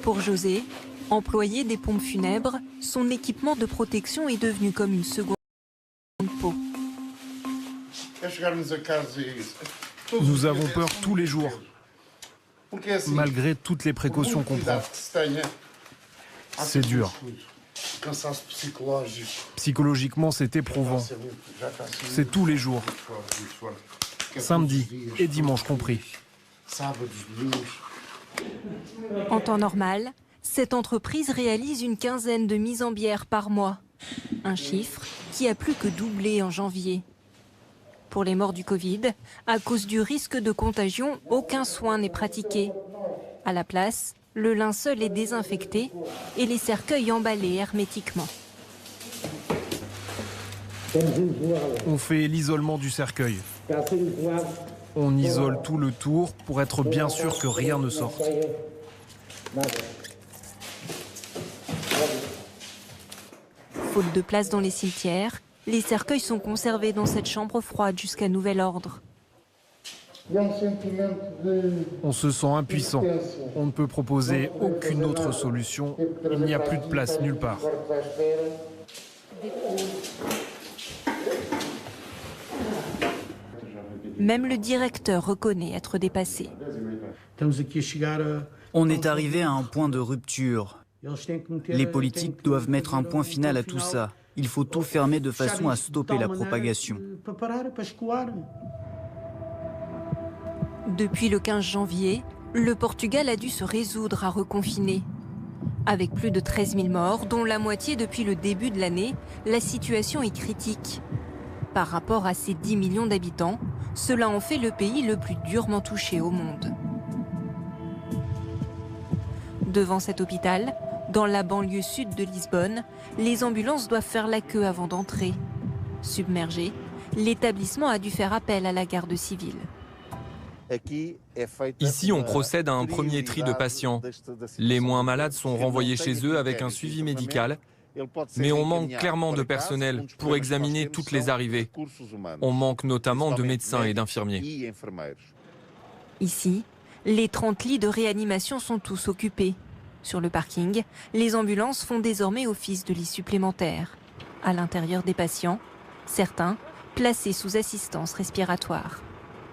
Pour José, employé des pompes funèbres, son équipement de protection est devenu comme une seconde peau. Nous avons peur tous les jours, malgré toutes les précautions qu'on prend. C'est dur. Psychologiquement, c'est éprouvant. C'est tous les jours. Samedi et dimanche compris. En temps normal, cette entreprise réalise une quinzaine de mises en bière par mois. Un chiffre qui a plus que doublé en janvier. Pour les morts du Covid, à cause du risque de contagion, aucun soin n'est pratiqué. À la place, le linceul est désinfecté et les cercueils emballés hermétiquement. On fait l'isolement du cercueil. On isole tout le tour pour être bien sûr que rien ne sorte. Faute de place dans les cimetières, les cercueils sont conservés dans cette chambre froide jusqu'à nouvel ordre. On se sent impuissant. On ne peut proposer aucune autre solution. Il n'y a plus de place nulle part. Même le directeur reconnaît être dépassé. On est arrivé à un point de rupture. Les politiques doivent mettre un point final à tout ça. Il faut tout fermer de façon à stopper la propagation. Depuis le 15 janvier, le Portugal a dû se résoudre à reconfiner. Avec plus de 13 000 morts, dont la moitié depuis le début de l'année, la situation est critique. Par rapport à ses 10 millions d'habitants, cela en fait le pays le plus durement touché au monde. Devant cet hôpital, dans la banlieue sud de Lisbonne, les ambulances doivent faire la queue avant d'entrer. Submergé, l'établissement a dû faire appel à la garde civile. Ici, on procède à un premier tri de patients. Les moins malades sont renvoyés chez eux avec un suivi médical, mais on manque clairement de personnel pour examiner toutes les arrivées. On manque notamment de médecins et d'infirmiers. Ici, les 30 lits de réanimation sont tous occupés. Sur le parking, les ambulances font désormais office de lits supplémentaires. À l'intérieur des patients, certains placés sous assistance respiratoire.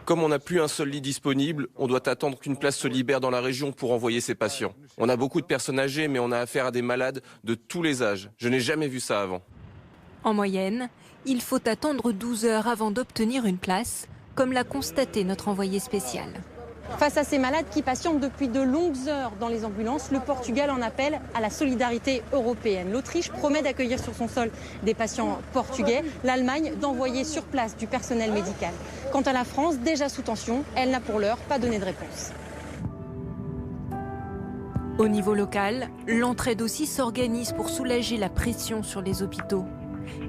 Comme on n'a plus un seul lit disponible, on doit attendre qu'une place se libère dans la région pour envoyer ces patients. On a beaucoup de personnes âgées, mais on a affaire à des malades de tous les âges. Je n'ai jamais vu ça avant. En moyenne, il faut attendre 12 heures avant d'obtenir une place, comme l'a constaté notre envoyé spécial. Face à ces malades qui patientent depuis de longues heures dans les ambulances, le Portugal en appelle à la solidarité européenne. L'Autriche promet d'accueillir sur son sol des patients portugais, l'Allemagne d'envoyer sur place du personnel médical. Quant à la France, déjà sous tension, elle n'a pour l'heure pas donné de réponse. Au niveau local, l'entraide aussi s'organise pour soulager la pression sur les hôpitaux.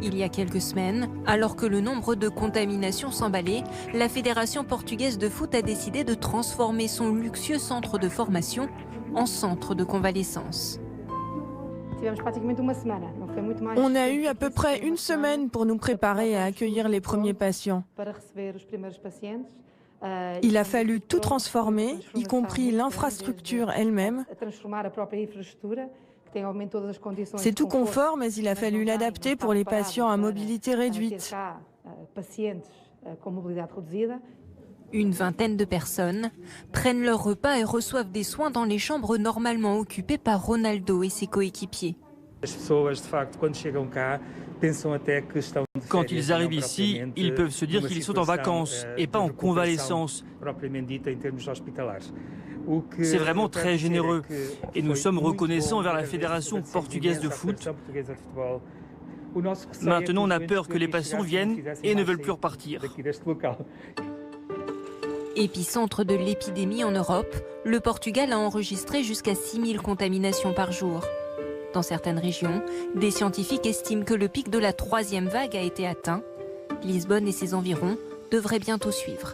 Il y a quelques semaines, alors que le nombre de contaminations s'emballait, la Fédération portugaise de foot a décidé de transformer son luxueux centre de formation en centre de convalescence. On a eu à peu près une semaine pour nous préparer à accueillir les premiers patients. Il a fallu tout transformer, y compris l'infrastructure elle-même. C'est tout confort, mais il a fallu l'adapter pour les patients à mobilité réduite. Une vingtaine de personnes prennent leur repas et reçoivent des soins dans les chambres normalement occupées par Ronaldo et ses coéquipiers. Quand ils arrivent ici, ils peuvent se dire qu'ils sont en vacances et pas en convalescence. C'est vraiment très généreux et nous sommes reconnaissants envers la Fédération portugaise de foot. Maintenant, on a peur que les patients viennent et ne veulent plus repartir. Épicentre de l'épidémie en Europe, le Portugal a enregistré jusqu'à 6000 contaminations par jour. Dans certaines régions, des scientifiques estiment que le pic de la 3e vague a été atteint. Lisbonne et ses environs devraient bientôt suivre.